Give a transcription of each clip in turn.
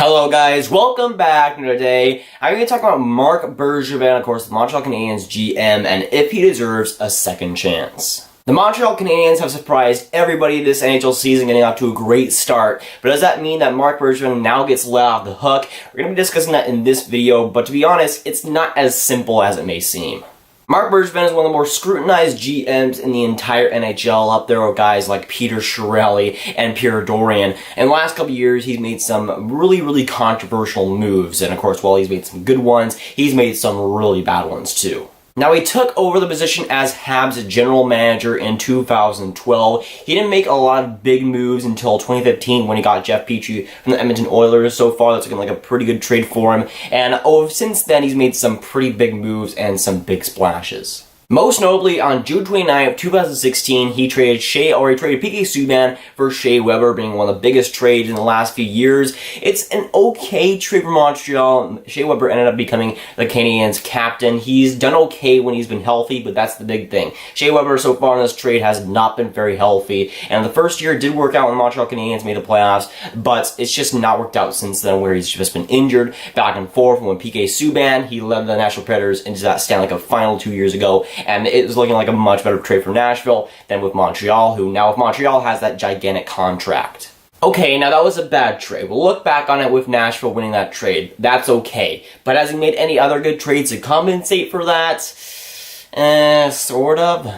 Hello guys, welcome back. Today I'm going to talk about Marc Bergevin, of course, the Montreal Canadiens GM, and if he deserves a second chance. The Montreal Canadiens have surprised everybody this NHL season, getting off to a great start, but does that mean that Marc Bergevin now gets let off the hook? We're going to be discussing that in this video, but to be honest, it's not as simple as it may seem. Marc Bergevin is one of the more scrutinized GMs in the entire NHL, up there with guys like Peter Chiarelli and Pierre Dorion. In the last couple of years, he's made some really controversial moves, and of course, while he's made some good ones, he's made some really bad ones too. Now, he took over the position as Habs general manager in 2012. He didn't make a lot of big moves until 2015 when he got Jeff Petrie from the Edmonton Oilers. So far, that's looking like a pretty good trade for him. And since then, he's made some pretty big moves and some big splashes. Most notably, on June 29, 2016, he traded PK Subban for Shea Weber, being one of the biggest trades in the last few years. It's an okay trade for Montreal. Shea Weber ended up becoming the Canadiens' captain. He's done okay when he's been healthy, but that's the big thing. Shea Weber, so far in this trade, has not been very healthy, and the first year did work out when the Montreal Canadiens made the playoffs, but it's just not worked out since then, where he's just been injured back and forth. When PK Subban, he led the Nashville Predators into that Stanley Cup final 2 years ago, and it was looking like a much better trade for Nashville than with Montreal, who now with Montreal has that gigantic contract. Okay, now that was a bad trade. We'll look back on it with Nashville winning that trade. That's okay. But has he made any other good trades to compensate for that? Sort of.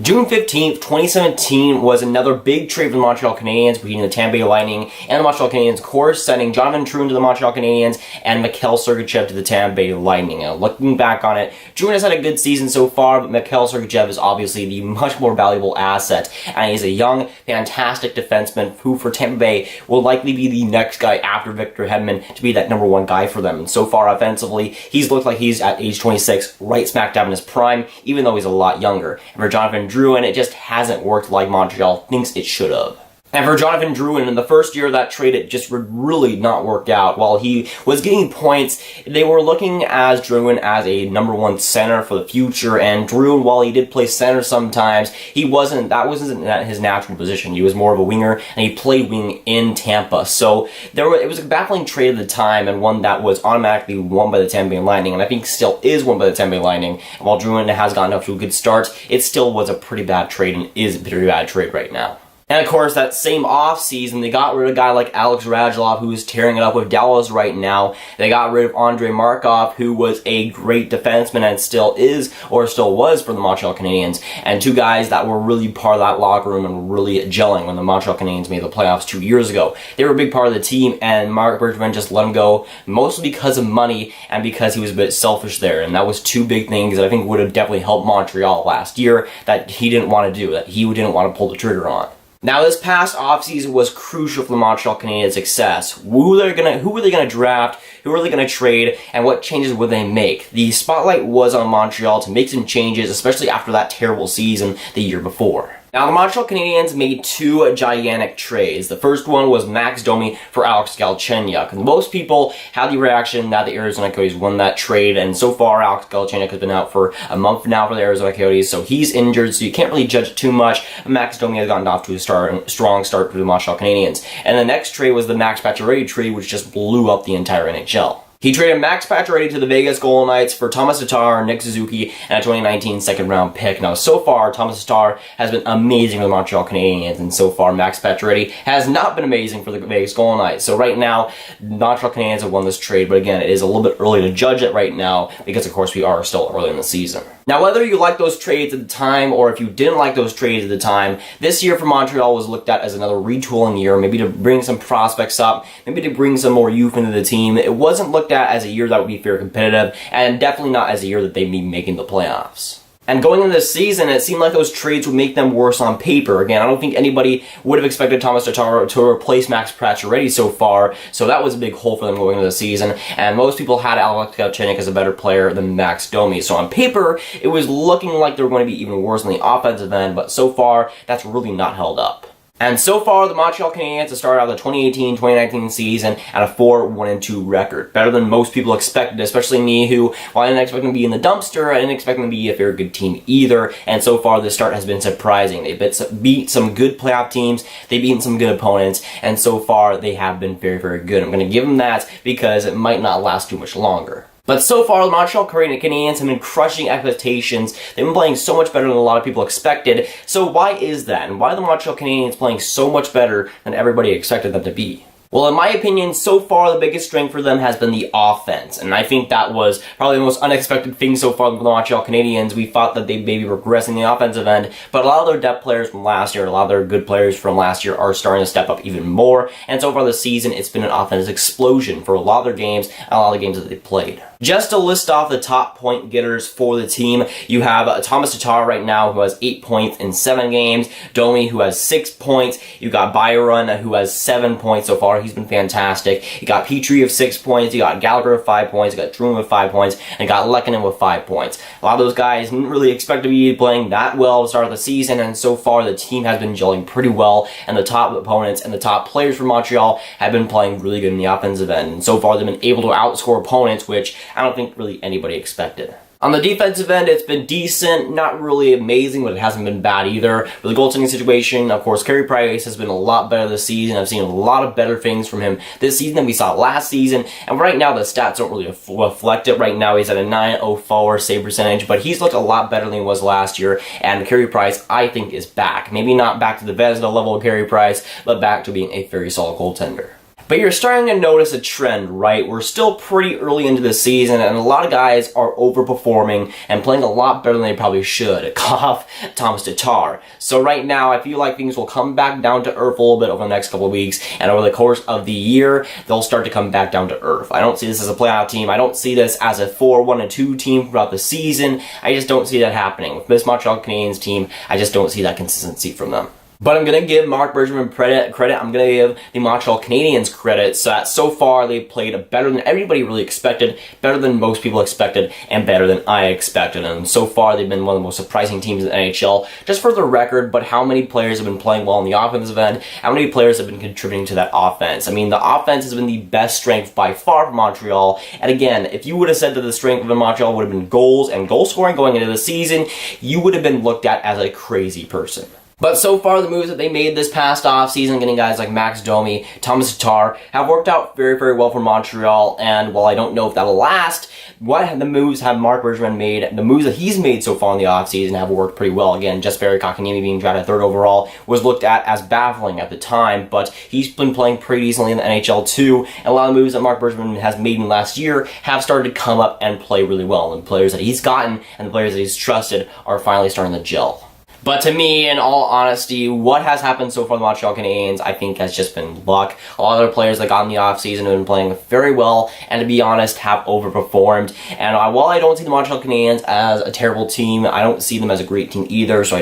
June 15th, 2017 was another big trade for the Montreal Canadiens between the Tampa Bay Lightning and the Montreal Canadiens, of course, sending Jonathan Drouin to the Montreal Canadiens and Mikhail Sergachev to the Tampa Bay Lightning. Now, looking back on it, Drouin has had a good season so far, but Mikhail Sergachev is obviously the much more valuable asset, and he's a young, fantastic defenseman who, for Tampa Bay, will likely be the next guy after Victor Hedman to be that #1 guy for them. And so far, offensively, he's looked like he's at age 26, right smack dab in his prime, even though he's a lot younger. And for Jonathan Drouin, it just hasn't worked like Montreal thinks it should have. And for Jonathan Drouin, in the first year of that trade, it just would really not work out. While he was getting points, they were looking at Drouin as a #1 center for the future. And Drouin, while he did play center sometimes, that wasn't his natural position. He was more of a winger, and he played wing in Tampa. So it was a baffling trade at the time, and one that was automatically won by the Tampa Bay Lightning, and I think still is won by the Tampa Bay Lightning. And while Drouin has gotten up to a good start, it still was a pretty bad trade and is a pretty bad trade right now. And of course, that same offseason, they got rid of a guy like Alex Radulov, who is tearing it up with Dallas right now. They got rid of Andrei Markov, who was a great defenseman and still is, or still was, for the Montreal Canadiens. And two guys that were really part of that locker room and really gelling when the Montreal Canadiens made the playoffs 2 years ago. They were a big part of the team, and Marc Bergevin just let him go, mostly because of money and because he was a bit selfish there. And that was two big things that I think would have definitely helped Montreal last year that he didn't want to do, that he didn't want to pull the trigger on. Now, this past offseason was crucial for the Montreal Canadiens' success. Who were they going to draft? Who were they going to trade? And what changes would they make? The spotlight was on Montreal to make some changes, especially after that terrible season the year before. Now, the Montreal Canadiens made two gigantic trades. The first one was Max Domi for Alex Galchenyuk. And most people had the reaction that the Arizona Coyotes won that trade, and so far Alex Galchenyuk has been out for a month now for the Arizona Coyotes, so he's injured, so you can't really judge it too much. Max Domi has gotten off to a strong start for the Montreal Canadiens. And the next trade was the Max Pacioretty trade, which just blew up the entire NHL. He traded Max Pacioretty to the Vegas Golden Knights for Thomas Tatar, Nick Suzuki, and a 2019 second-round pick. Now, so far, Thomas Tatar has been amazing for the Montreal Canadiens, and so far, Max Pacioretty has not been amazing for the Vegas Golden Knights. So right now, the Montreal Canadiens have won this trade, but again, it is a little bit early to judge it right now because, of course, we are still early in the season. Now, whether you like those trades at the time or if you didn't like those trades at the time, this year for Montreal was looked at as another retooling year, maybe to bring some prospects up, maybe to bring some more youth into the team. It wasn't looked at as a year that would be fair competitive, and definitely not as a year that they'd be making the playoffs. And going into this season, it seemed like those trades would make them worse on paper. Again, I don't think anybody would have expected Thomas Tatar to replace Max Pacioretty so far, so that was a big hole for them going into the season. And most people had Alex Galchenyuk as a better player than Max Domi. So on paper, it was looking like they were going to be even worse on the offensive end, but so far, that's really not held up. And so far, the Montreal Canadiens have started out the 2018-2019 season at a 4-1-2 record. Better than most people expected, especially me, who, while I didn't expect them to be in the dumpster, I didn't expect them to be a very good team either. And so far, the start has been surprising. They beat some good playoff teams, they've beaten some good opponents, and so far, they have been very, very good. I'm going to give them that because it might not last too much longer. But so far, the Montreal Canadiens have been crushing expectations. They've been playing so much better than a lot of people expected. So why is that? And why are the Montreal Canadiens playing so much better than everybody expected them to be? Well, in my opinion, so far the biggest strength for them has been the offense, and I think that was probably the most unexpected thing so far for the Montreal Canadiens. We thought that they'd maybe regress in the offensive end, but a lot of their depth players from last year, a lot of their good players from last year are starting to step up even more, and so far this season, it's been an offensive explosion for a lot of their games and a lot of the games that they've played. Just to list off the top point getters for the team, you have Thomas Tatar right now, who has 8 points in 7 games, Domi, who has 6 points, you got Byron, who has 7 points so far. He's been fantastic. You got Petrie of 6 points, you got Gallagher with 5 points, you got Druin with 5 points, and you got Lehkonen with 5 points. A lot of those guys didn't really expect to be playing that well at the start of the season, and so far the team has been gelling pretty well, and the top opponents and the top players from Montreal have been playing really good in the offensive end. And so far they've been able to outscore opponents, which I don't think really anybody expected. On the defensive end, it's been decent, not really amazing, but it hasn't been bad either. For the goaltending situation, of course, Carey Price has been a lot better this season. I've seen a lot of better things from him this season than we saw last season, and right now the stats don't really reflect it. Right now he's at a .904 save percentage, but he's looked a lot better than he was last year, and Carey Price, I think, is back. Maybe not back to the Vezina level of Carey Price, but back to being a very solid goaltender. But you're starting to notice a trend, right? We're still pretty early into the season, and a lot of guys are overperforming and playing a lot better than they probably should. Cough, Thomas Tatar. So right now, I feel like things will come back down to earth a little bit over the next couple of weeks, and over the course of the year, they'll start to come back down to earth. I don't see this as a playoff team. I don't see this as a 4-1-2 team throughout the season. I just don't see that happening. With this Montreal Canadiens team, I just don't see that consistency from them. But I'm going to give Marc Bergevin credit. I'm going to give the Montreal Canadiens credit. So far they've played better than everybody really expected, better than most people expected, and better than I expected. And so far they've been one of the most surprising teams in the NHL. Just for the record, but how many players have been playing well on the offensive end? How many players have been contributing to that offense? I mean, the offense has been the best strength by far for Montreal. And again, if you would have said that the strength of Montreal would have been goals and goal scoring going into the season, you would have been looked at as a crazy person. But so far, the moves that they made this past offseason, getting guys like Max Domi, Thomas Tatar, have worked out very, very well for Montreal. And while I don't know if that'll last, what the moves have Marc Bergevin made, the moves that he's made so far in the offseason have worked pretty well. Again, Jesperi Kotkaniemi being drafted 3rd overall was looked at as baffling at the time, but he's been playing pretty decently in the NHL too. And a lot of moves that Marc Bergevin has made in the last year have started to come up and play really well. And the players that he's gotten and the players that he's trusted are finally starting to gel. But to me, in all honesty, what has happened so far in the Montreal Canadiens, I think, has just been luck. A lot of their players that got in the offseason have been playing very well, and to be honest, have overperformed. And while I don't see the Montreal Canadiens as a terrible team, I don't see them as a great team either, so I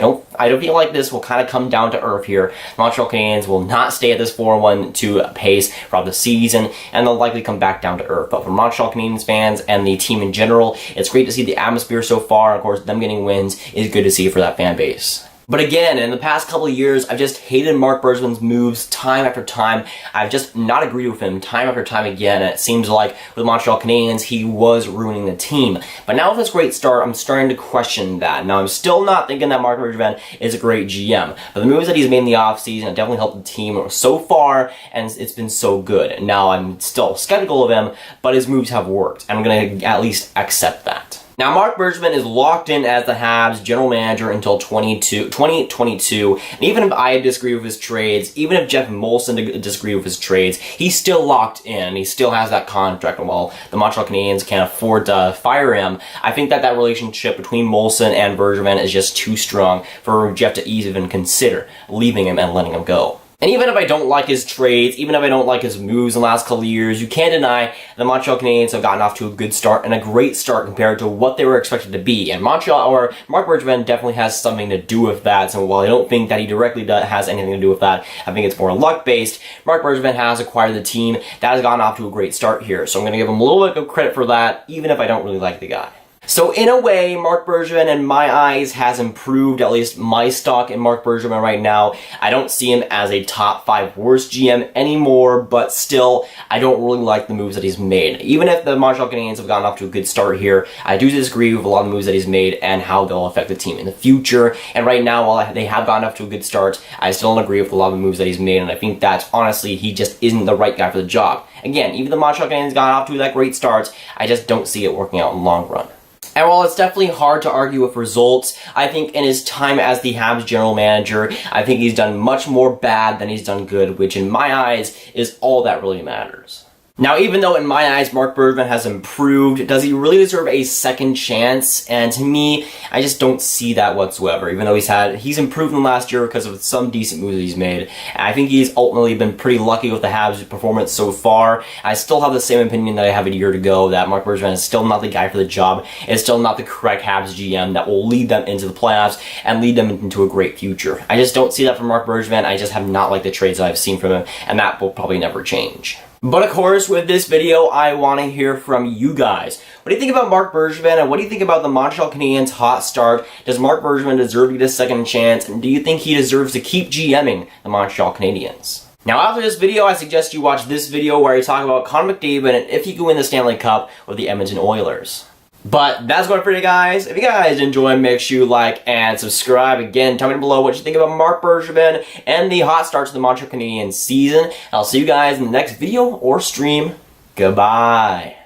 don't feel like this will kind of come down to earth here. The Montreal Canadiens will not stay at this 4-1-2 pace throughout the season, and they'll likely come back down to earth. But for Montreal Canadiens fans and the team in general, it's great to see the atmosphere so far. Of course, them getting wins is good to see for that fan base. But again, in the past couple of years, I've just hated Marc Bergevin's moves time after time. I've just not agreed with him time after time again, and it seems like with the Montreal Canadiens, he was ruining the team. But now with this great start, I'm starting to question that. Now, I'm still not thinking that Marc Bergevin is a great GM, but the moves that he's made in the offseason have definitely helped the team so far, and it's been so good. Now, I'm still skeptical of him, but his moves have worked, and I'm going to at least accept that. Now, Marc Bergevin is locked in as the Habs general manager until 2022, and even if I disagree with his trades, even if Jeff Molson disagreed with his trades, he's still locked in, he still has that contract, and while the Montreal Canadiens can't afford to fire him, I think that relationship between Molson and Bergevin is just too strong for Jeff to even consider leaving him and letting him go. And even if I don't like his trades, even if I don't like his moves in the last couple of years, you can't deny the Montreal Canadiens have gotten off to a good start and a great start compared to what they were expected to be. And Marc Bergevin definitely has something to do with that. So while I don't think that he directly has anything to do with that, I think it's more luck-based. Marc Bergevin has acquired the team that has gotten off to a great start here. So I'm going to give him a little bit of credit for that, even if I don't really like the guy. So in a way, Marc Bergevin, in my eyes, has improved, at least my stock in Marc Bergevin right now. I don't see him as a top 5 worst GM anymore, but still, I don't really like the moves that he's made. Even if the Montreal Canadiens have gotten off to a good start here, I do disagree with a lot of the moves that he's made and how they'll affect the team in the future. And right now, while they have gotten off to a good start, I still don't agree with a lot of the moves that he's made, and I think that, honestly, he just isn't the right guy for the job. Again, even the Montreal Canadiens got off to that great start, I just don't see it working out in the long run. And while it's definitely hard to argue with results, I think in his time as the Habs general manager, I think he's done much more bad than he's done good, which in my eyes is all that really matters. Now, even though in my eyes Marc Bergevin has improved, does he really deserve a second chance? And to me, I just don't see that whatsoever, even though he's improved in the last year because of some decent moves that he's made. And I think he's ultimately been pretty lucky with the Habs' performance so far. I still have the same opinion that I have a year ago, that Marc Bergevin is still not the guy for the job, is still not the correct Habs GM that will lead them into the playoffs and lead them into a great future. I just don't see that from Marc Bergevin. I just have not liked the trades that I've seen from him, and that will probably never change. But of course, with this video, I want to hear from you guys. What do you think about Marc Bergevin, and what do you think about the Montreal Canadiens' hot start? Does Marc Bergevin deserve to get a second chance, and do you think he deserves to keep GMing the Montreal Canadiens? Now, after this video, I suggest you watch this video where I talk about Connor McDavid and if he can win the Stanley Cup with the Edmonton Oilers. But that's going for you guys. If you guys enjoy, make sure you like and subscribe. Again, tell me below what you think about Marc Bergevin and the hot start to the Montreal Canadiens season. I'll see you guys in the next video or stream. Goodbye.